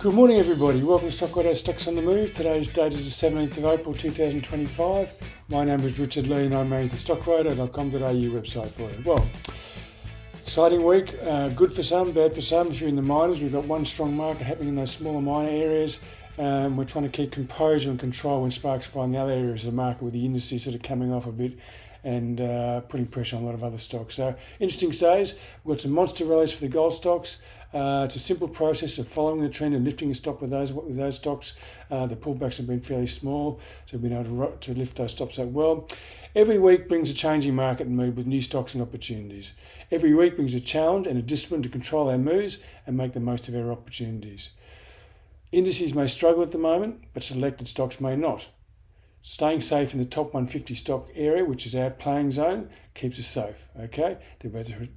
Good morning everybody, welcome to Stockradar Stocks on the Move. Today's date is the 17th of April 2025. My name is Richard Lee and I manage the Stockradar.com.au website for you. Well, exciting week, good for some, bad for some. If you're in the miners, we've got one strong market happening in those smaller miner areas. We're trying to keep composure and control when sparks fly in the other areas of the market with the indices sort of coming off a bit and putting pressure on a lot of other stocks. So interesting days. We've got some monster rallies for the gold stocks. It's a simple process of following the trend and lifting a stock with those stocks. The pullbacks have been fairly small, so we've been able to lift those stops up well. Every week brings a changing market mood with new stocks and opportunities. Every week brings a challenge and a discipline to control our moves and make the most of our opportunities. Indices may struggle at the moment, but selected stocks may not. Staying safe in the top 150 stock area, which is our playing zone, keeps us safe. Okay,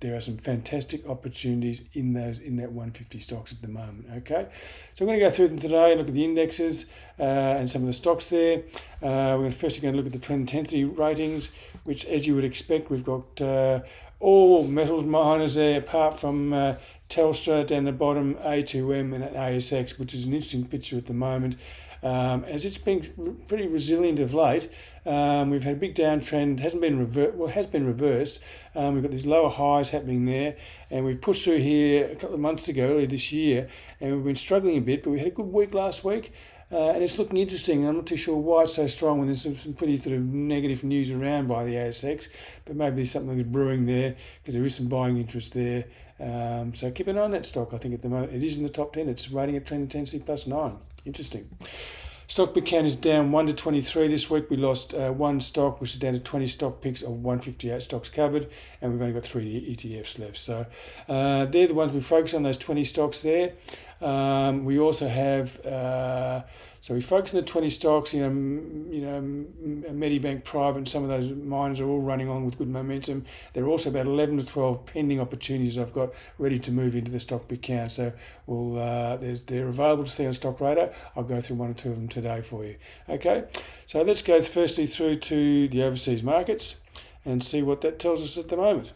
there are some fantastic opportunities in that 150 stocks at the moment. Okay, so I'm going to go through them today and look at the indexes and some of the stocks there. We're first going to look at the trend intensity ratings, which, as you would expect, we've got all metals miners there, apart from Telstra down the bottom, A2M and ASX, which is an interesting picture at the moment. As it's been pretty resilient of late, we've had a big downtrend. Has been reversed. We've got these lower highs happening there, and we've pushed through here a couple of months ago, earlier this year, and we've been struggling a bit. But we had a good week last week, and it's looking interesting. I'm not too sure why it's so strong when there's some pretty sort of negative news around by the ASX, but maybe there's something that's brewing there because there is some buying interest there. So keep an eye on that stock. I think at the moment it is in the top 10. It's rating at trend intensity +9. Interesting. Stock pick count is down 1 to 23 this week. We lost one stock, which is down to 20 stock picks of 158 stocks covered, and we've only got 3 ETFs left. So they're the ones we focus on, those 20 stocks there. We also have so we focus on the 20 stocks. Medibank Private and some of those miners are all running on with good momentum. There are also about 11 to 12 pending opportunities I've got ready to move into the stock pick count. So they're available to see on Stockradar. I'll go through one or two of them today for you. Okay, so let's go firstly through to the overseas markets and see what that tells us at the moment.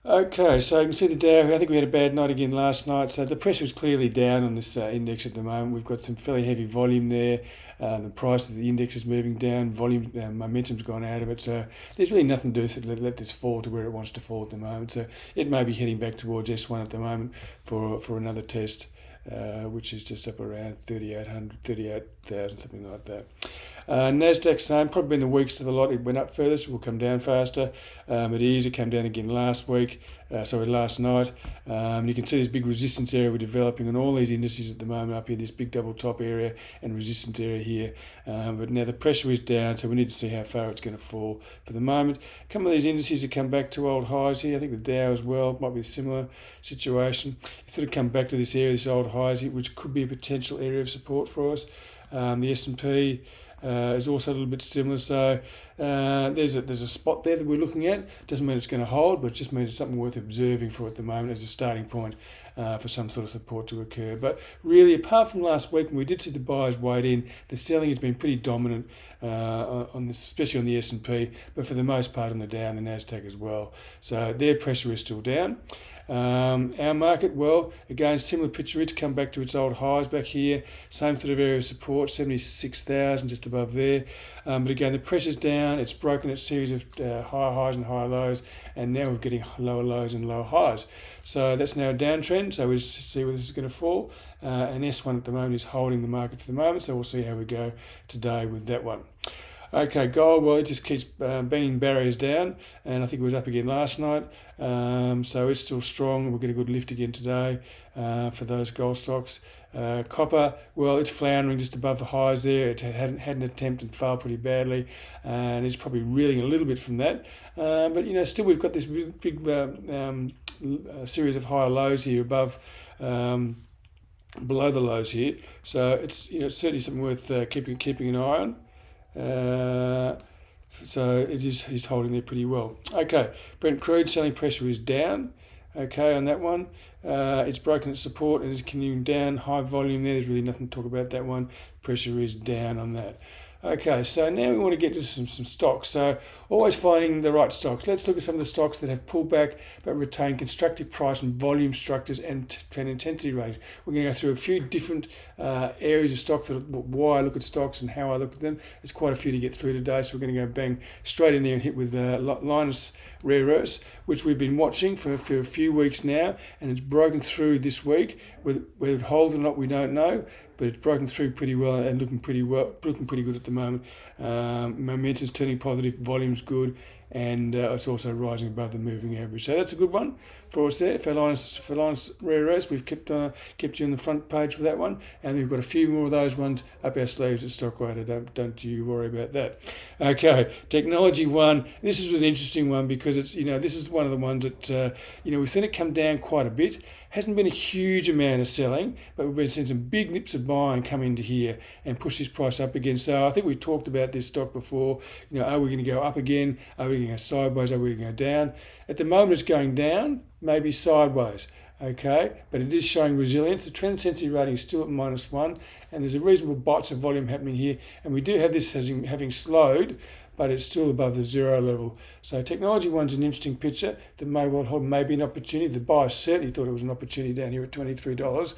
Okay, so you can see the Dow. I think we had a bad night again last night, so the pressure is clearly down on this index at the moment. We've got some fairly heavy volume there. The price of the index is moving down. Volume momentum's gone out of it, so there's really nothing to do to let this fall to where it wants to fall at the moment. So it may be heading back towards S1 at the moment for another test, which is just up around 38,000, something like that. Nasdaq, same, probably been the weakest of the lot. It went up further, so it will come down faster. It came down again last night. You can see this big resistance area we're developing on all these indices at the moment up here, this big double top area and resistance area here. But now the pressure is down, so we need to see how far it's going to fall. For the moment, a couple of these indices have come back to old highs here. I think the Dow as well might be a similar situation. It's sort of come back to this area, this old highs here, which could be a potential area of support for us. The S&P is also a little bit similar, so there's a spot there that we're looking at. Doesn't mean it's going to hold, but it just means it's something worth observing for at the moment as a starting point for some sort of support to occur. But really, apart from last week when we did see the buyers wade in, the selling has been pretty dominant on this, especially on the S&P, but for the most part on the Dow and the Nasdaq as well. So their pressure is still down. Our market, well, again, similar picture. It's come back to its old highs back here. Same sort of area of support, 76,000, just above there. But again, the pressure's down. It's broken its series of higher highs and higher lows, and now we're getting lower lows and lower highs. So that's now a downtrend. So we'll see where this is going to fall. And S1 at the moment is holding the market for the moment. So we'll see how we go today with that one. Okay, gold, well, it just keeps banging barriers down, and I think it was up again last night, so it's still strong. We'll get a good lift again today for those gold stocks. Copper, well, it's floundering just above the highs there. It had an attempt and failed pretty badly, and it's probably reeling a little bit from that. But, still we've got this big series of higher lows here above, below the lows here. So it's certainly something worth keeping an eye on. So he's holding there pretty well. Okay, Brent crude selling pressure is down. Okay, on that one, it's broken its support and is continuing down. High volume there. There's really nothing to talk about that one. Pressure is down on that. Okay, so now we want to get to some stocks. So always finding the right stocks. Let's look at some of the stocks that have pulled back but retain constructive price and volume structures and trend intensity ratings. We're going to go through a few different areas of stocks, why I look at stocks and how I look at them. There's quite a few to get through today, so we're going to go bang straight in there and hit with Linus Rare Earths, which we've been watching for a few weeks now, and it's broken through this week. Whether it holds or not, we don't know, but it's broken through pretty well and looking pretty good at the moment. Momentum's turning positive, volume's good, and it's also rising above the moving average. So that's a good one for us there. For Linus Rare Earths, we've kept you on the front page for that one, and we've got a few more of those ones up our sleeves at Stockradar. Don't you worry about that. Okay, Technology One. This is an interesting one because it's this is one of the ones that we've seen it come down quite a bit. Hasn't been a huge amount of selling, but we've been seeing some big nips of buying come into here and push this price up again. So I think we've talked about this stock before. Are we going to go up again? Are we going to go sideways? Are we going to go down? At the moment, it's going down, maybe sideways. Okay, but it is showing resilience. The trend intensity rating is still at -1, and there's a reasonable bites of volume happening here. And we do have this having slowed, but it's still above the zero level. So Technology One's an interesting picture that may well hold maybe an opportunity. The buyer certainly thought it was an opportunity down here at $23.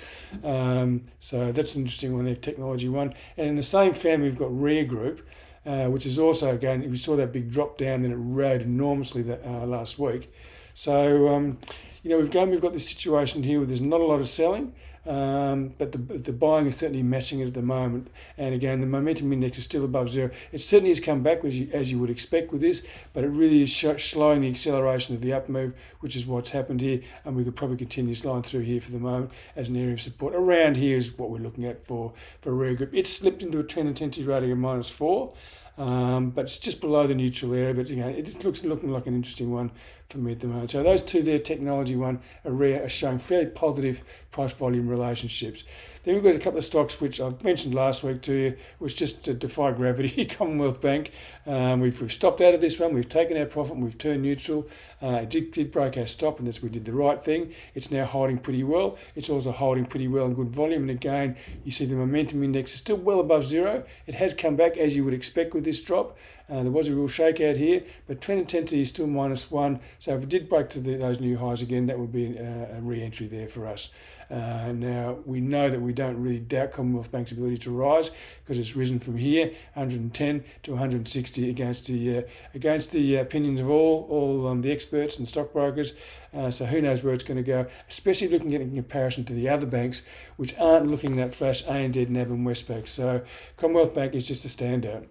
So that's an interesting one there, Technology One. And in the same family, we've got Rare Group, which is also, again, we saw that big drop down, then it rode enormously last week. So, we've got this situation here where there's not a lot of selling, but the buying is certainly matching it at the moment. And again, the momentum index is still above zero. It certainly has come back as you would expect with this, but it really is slowing the acceleration of the up move, which is what's happened here. And we could probably continue this line through here for the moment as an area of support. Around here is what we're looking at for Rare Group. It's slipped into a trend intensity rating of -4. But it's just below the neutral area. But it looks looking like an interesting one for me at the moment. So those two there, Technology One, are showing fairly positive price-volume relationships. Then we've got a couple of stocks which I've mentioned last week to you, which just defy gravity. Commonwealth Bank. We've stopped out of this one. We've taken our profit and we've turned neutral. It did break our stop, and we did the right thing. It's now holding pretty well. It's also holding pretty well in good volume. And again, you see the momentum index is still well above zero. It has come back as you would expect with this drop. There was a real shakeout here, but trend intensity is still -1. So if it did break to those new highs again, that would be a re-entry there for us. Now, we know that we don't really doubt Commonwealth Bank's ability to rise because it's risen from here, 110 to 160 against the opinions of all the experts and stockbrokers. So who knows where it's going to go, especially looking at it in comparison to the other banks, which aren't looking that flash, ANZ, NAB and Westpac. So Commonwealth Bank is just a standout.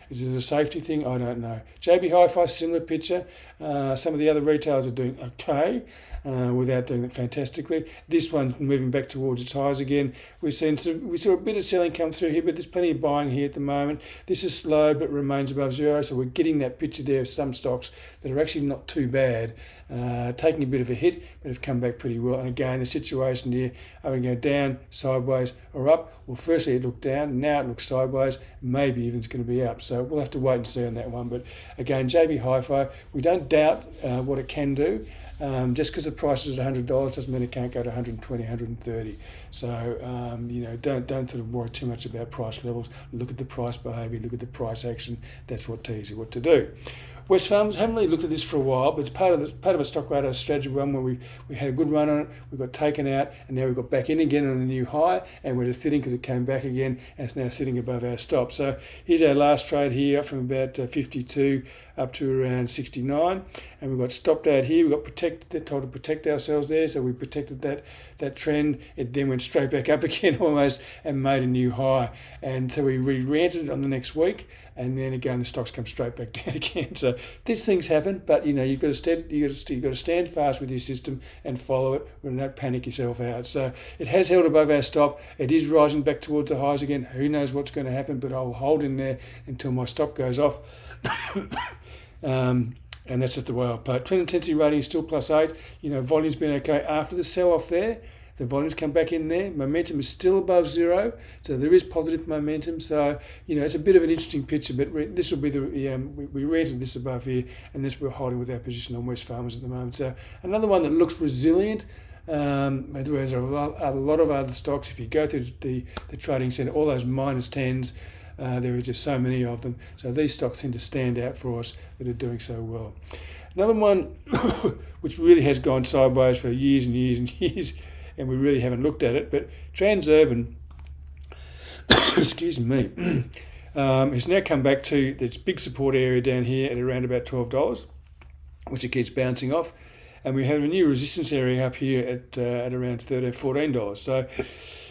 Is it a safety thing? I don't know. JB Hi-Fi, similar picture. Some of the other retailers are doing okay without doing it fantastically. This one's moving back towards its highs again. We saw a bit of selling come through here, but there's plenty of buying here at the moment. This is slow, but remains above zero. So we're getting that picture there of some stocks that are actually not too bad, taking a bit of a hit, but have come back pretty well. And again, the situation here, are we going to go down, sideways, or up? Well, firstly, it looked down. Now it looks sideways. Maybe even it's going to be up. So we'll have to wait and see on that one. But again, JB Hi-Fi, we don't doubt what it can do. Just because the price is at $100 doesn't mean it can't go to 120, 130. So don't sort of worry too much about price levels. Look at the price behaviour. Look at the price action. That's what tells you what to do. Wesfarmers, haven't really looked at this for a while, but it's part of a Stockradar strategy one where we had a good run on it, we got taken out, and now we got back in again on a new high, and we're just sitting because it came back again, and it's now sitting above our stop. So here's our last trade here, up from about 52 up to around 69, and we got stopped out here. We got told to protect ourselves there, so we protected that trend. It then went straight back up again almost and made a new high, and so we re-entered it on the next week. And then again, the stocks come straight back down again. So these things happen, but you've got to stand fast with your system and follow it, and not panic yourself out. So it has held above our stop. It is rising back towards the highs again. Who knows what's going to happen? But I'll hold in there until my stop goes off. And that's just the way I'll play it. Trend intensity rating is still +8. Volume's been okay after the sell-off there. The volumes come back in there. Momentum is still above zero, so there is positive momentum. So it's a bit of an interesting picture. But this will be we rented this above here, and this we're holding with our position on Wesfarmers at the moment. So another one that looks resilient. There's a lot of other stocks. If you go through the trading centre, all those -10s. There are just so many of them. So these stocks tend to stand out for us that are doing so well. Another one which really has gone sideways for years and years and years, and we really haven't looked at it, but Transurban, excuse me, has now come back to this big support area down here at around about $12, which it keeps bouncing off. And we have a new resistance area up here at around $13, $14. So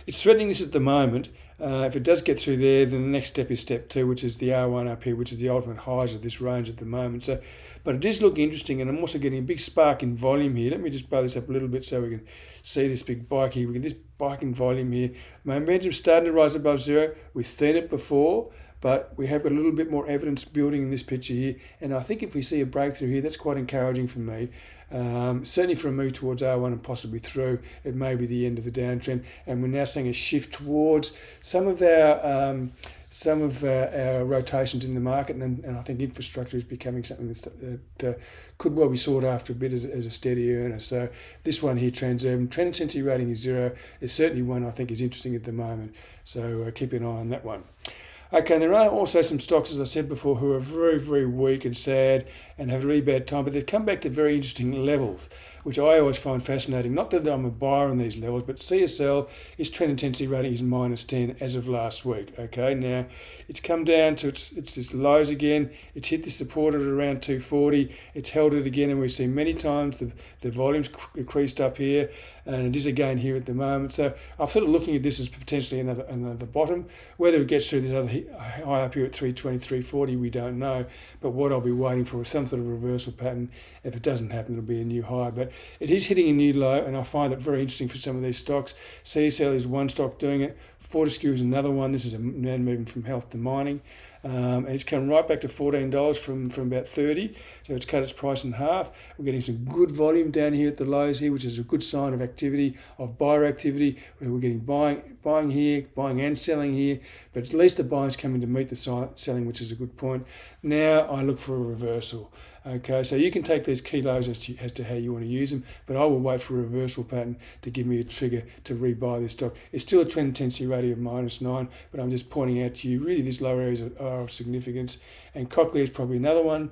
it's threatening this at the moment. If it does get through there, then the next step is step 2, which is the R1 up here, which is the ultimate highs of this range at the moment. So, but it is looking interesting, and I'm also getting a big spark in volume here. Let me just blow this up a little bit so we can see this big bike here. We get this bike in volume here. Momentum starting to rise above zero. We've seen it before, but we have got a little bit more evidence building in this picture here. And I think if we see a breakthrough here, that's quite encouraging for me. Certainly for a move towards R1 and possibly through, it may be the end of the downtrend. And we're now seeing a shift towards some of our rotations in the market, and I think infrastructure is becoming something that could well be sought after a bit as a steady earner. So this one here, Transurban, trend intensity rating is 0, is certainly one I think is interesting at the moment. So keep an eye on that one. Okay, and there are also some stocks, as I said before, who are very, very weak and sad and have a really bad time, but they've come back to very interesting levels, which I always find fascinating. Not that I'm a buyer on these levels, but CSL, its trend intensity rating is -10 as of last week. Okay, now it's come down to its lows again. It's hit this support at around 240. It's held it again, and we've seen many times the volumes increased up here, and it is again here at the moment. So I'm sort of looking at this as potentially another bottom. Whether it gets through this other high up here at 320, 340, we don't know. But what I'll be waiting for is some sort of reversal pattern. If it doesn't happen, it'll be a new high. But it is hitting a new low, and I find that very interesting for some of these stocks. CSL is one stock doing it. Fortescue is another one. This is a man moving from health to mining. And it's come right back to $14 from about 30, so it's cut its price in half. We're getting some good volume down here at the lows here, which is a good sign of activity, of buyer activity. We're getting buying here, buying and selling here, but at least the buying's coming to meet the selling, which is a good point. Now I look for a reversal. Okay, so you can take these key lows as to how you want to use them, but I will wait for a reversal pattern to give me a trigger to rebuy this stock. It's still a trend intensity rating of -9, but I'm just pointing out to you, really these lower areas are of significance. And Cochlear is probably another one.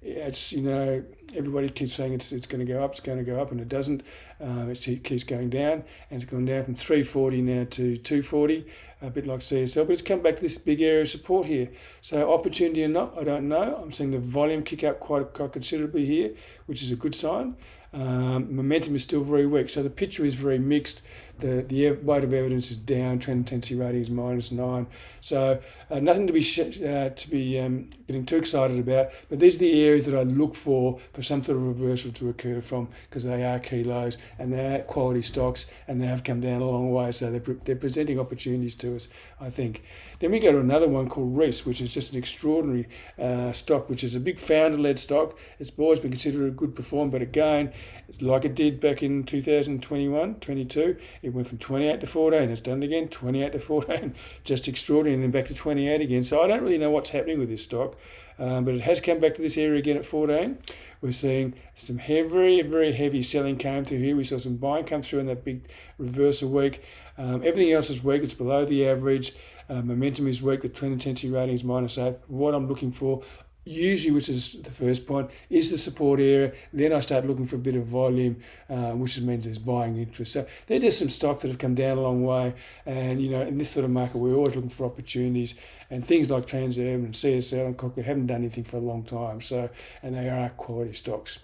It's, you know, everybody keeps saying it's going to go up, and it doesn't. It keeps going down, and it's gone down from 340 now to 240, a bit like CSL, but it's come back to this big area of support here. So opportunity or not, I don't know. I'm seeing the volume kick up quite considerably here, which is a good sign. Momentum is still very weak, so the picture is very mixed. The weight of evidence is down. Trend intensity rating is -9. So nothing to be getting too excited about. But these are the areas that I look for some sort of reversal to occur from, because they are key lows and they are quality stocks, and they have come down a long way. So they're presenting opportunities to us, I think. Then we go to another one called Reece, which is just an extraordinary stock, which is a big founder-led stock. It's always been considered a good performer, but again, it's like it did back in 2021, 22. It went from 28 to 14. It's done it again, 28 to 14. Just extraordinary, and then back to 28 again. So I don't really know what's happening with this stock, but it has come back to this area again at 14. We're seeing some very, very heavy selling came through here. We saw some buying come through in that big reversal week. Everything else is weak. It's below the average. Momentum is weak. The trend intensity rating is -8. What I'm looking for, usually, which is the first point, is the support area. Then I start looking for a bit of volume, which means there's buying interest. So they're just some stocks that have come down a long way. And, you know, in this sort of market, we're always looking for opportunities. And things like Transurban and CSL and Cochlear haven't done anything for a long time. So, and they are quality stocks.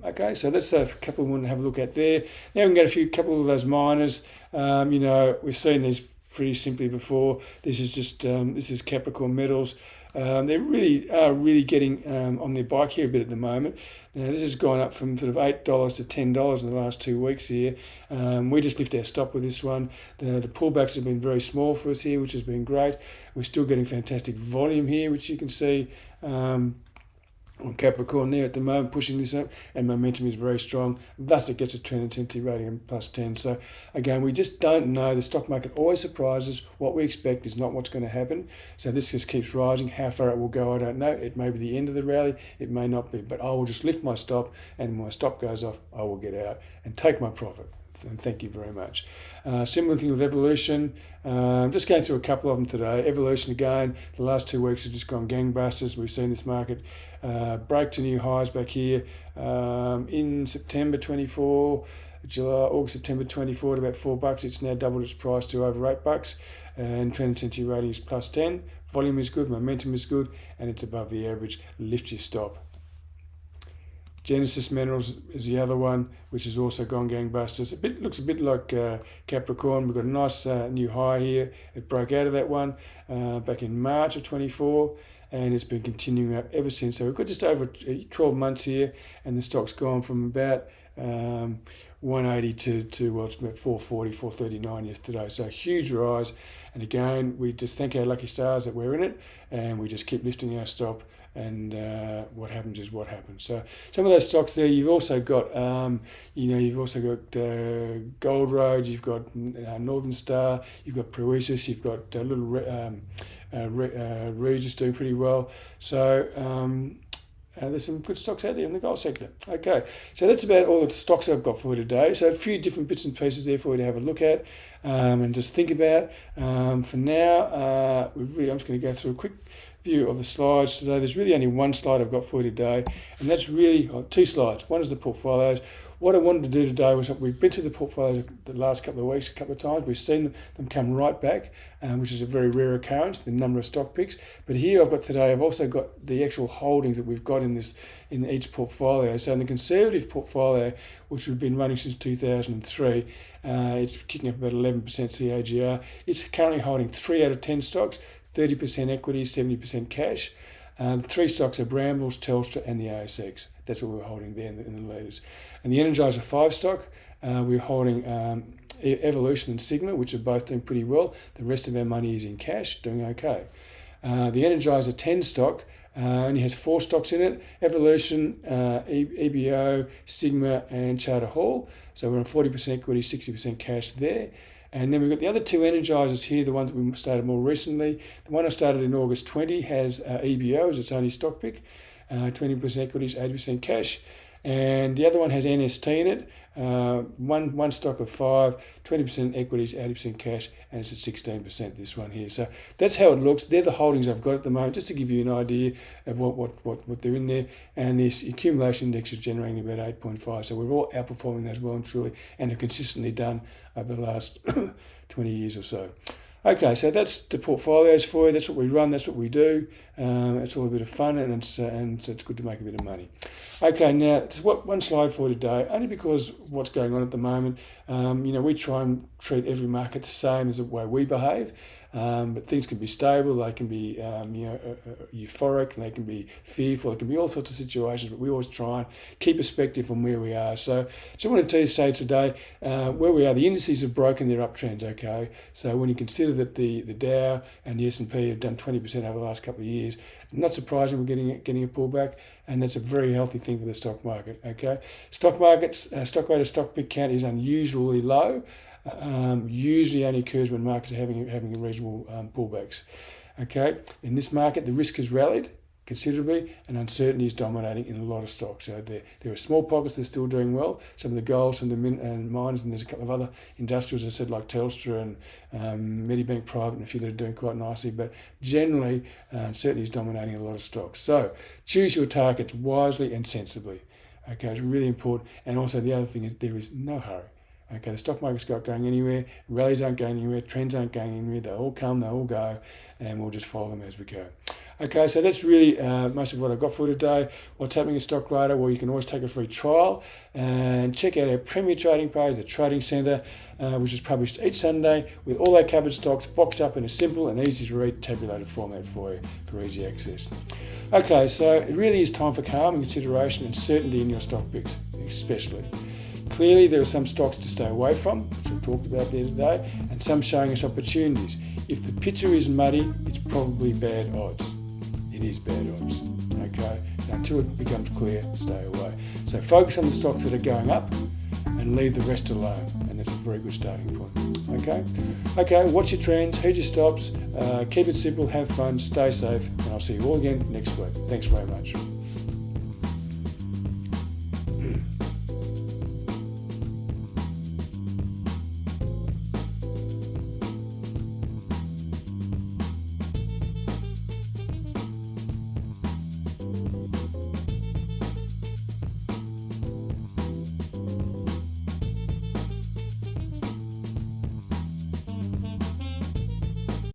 Okay, so that's a couple we want to have a look at there. Now we can get a couple of those miners. You know, we've seen these pretty simply before. This is just this is Capricorn Metals. They really are getting on their bike here a bit at the moment. Now this has gone up from sort of $8 to $10 in the last 2 weeks here. We just lift our stop with this one. The pullbacks have been very small for us here, which has been great. We're still getting fantastic volume here, which you can see on Capricorn there at the moment, pushing this up, and momentum is very strong. Thus, it gets a trend intensity rating of +10. So, again, we just don't know. The stock market always surprises. What we expect is not what's going to happen. So this just keeps rising. How far it will go, I don't know. It may be the end of the rally. It may not be. But I will just lift my stop, and when my stop goes off, I will get out and take my profit. And thank you very much. Similar thing with Evolution. Just going through a couple of them today. Evolution again, the last 2 weeks have just gone gangbusters. We've seen this market break to new highs back here in September 24, August, September 24 to about $4. It's now doubled its price to over $8, and trend intensity rating is plus 10. Volume is good, momentum is good, and it's above the average. Lift your stop. Genesis Minerals is the other one, which has also gone gangbusters. Looks a bit like Capricorn. We've got a nice new high here. It broke out of that one back in March of 24, and it's been continuing up ever since. So we've got just over 12 months here, and the stock's gone from about 180 to well, it's about 440, 439 yesterday. So a huge rise. And again, we just thank our lucky stars that we're in it, and we just keep lifting our stop. And what happens is what happens. So some of those stocks there, you've also got, Gold Road, you've got Northern Star, you've got Proesis, you've got Regis doing pretty well. So there's some good stocks out there in the gold sector. Okay, so that's about all the stocks I've got for you today. So a few different bits and pieces there for you to have a look at and just think about. For now, I'm just going to go through a quick view of the slides today. There's really only one slide I've got for you today, and that's really 2 slides. One is the portfolios. What I wanted to do today was that we've been to the portfolios the last couple of weeks, a couple of times. We've seen them come right back, which is a very rare occurrence, the number of stock picks. But here I've also got the actual holdings that we've got in each portfolio. So in the conservative portfolio, which we've been running since 2003, it's kicking up about 11% CAGR. It's currently holding 3 out of 10 stocks, 30% equity, 70% cash. The 3 stocks are Brambles, Telstra, and the ASX. That's what we're holding there in the leaders. And the Energizer 5 stock, we're holding Evolution and Sigma, which are both doing pretty well. The rest of our money is in cash, doing okay. The Energizer 10 stock only has 4 stocks in it: Evolution, EBO, Sigma, and Charter Hall. So we're on 40% equity, 60% cash there. And then we've got the other 2 Energizers here, the ones that we started more recently. The one I started in August 20 has EBO as its only stock pick, 20% equities, 80% cash. And the other one has NST in it, one stock of 5, 20% equities, 80% cash, and it's at 16%, this one here. So that's how it looks. They're the holdings I've got at the moment, just to give you an idea of what they're in there. And this accumulation index is generating about 8.5. So we're all outperforming those well and truly, and have consistently done over the last 20 years or so. Okay, so that's the portfolios for you. That's what we run. That's what we do. It's all a bit of fun, and it's good to make a bit of money. Okay, now one slide for today, only because what's going on at the moment. We try and treat every market the same as the way we behave. But things can be stable, they can be euphoric, they can be fearful, they can be all sorts of situations, but we always try and keep perspective on where we are. So I wanted to say today, where we are, the indices have broken their uptrends, okay? So when you consider that the Dow and the S&P have done 20% over the last couple of years, not surprising we're getting a pullback, and that's a very healthy thing for the stock market, okay? Stock markets, Stockradar stock pick count is unusually low. Usually only occurs when markets are having reasonable pullbacks. Okay, in this market, the risk has rallied considerably, and uncertainty is dominating in a lot of stocks. So there are small pockets that are still doing well. Some of the gold, some of the mines, and there's a couple of other industrials, as I said, like Telstra and Medibank Private, and a few that are doing quite nicely. But generally, uncertainty is dominating a lot of stocks. So choose your targets wisely and sensibly. Okay, it's really important. And also the other thing is there is no hurry. Okay, the stock market's not going anywhere, rallies aren't going anywhere, trends aren't going anywhere, they all come, they all go, and we'll just follow them as we go. Okay, so that's really most of what I've got for today. What's happening at Stockradar? Well, you can always take a free trial and check out our Premier Trading page, the Trading Centre, which is published each Sunday with all our covered stocks boxed up in a simple and easy to read tabulated format for you for easy access. Okay, so it really is time for calm and consideration and certainty in your stock picks, especially. Clearly, there are some stocks to stay away from, which I've talked about there today, and some showing us opportunities. If the picture is muddy, it's probably bad odds. It is bad odds. Okay, so until it becomes clear, stay away. So focus on the stocks that are going up and leave the rest alone, and that's a very good starting point. Okay, watch your trends, heed your stops, keep it simple, have fun, stay safe, and I'll see you all again next week. Thanks very much.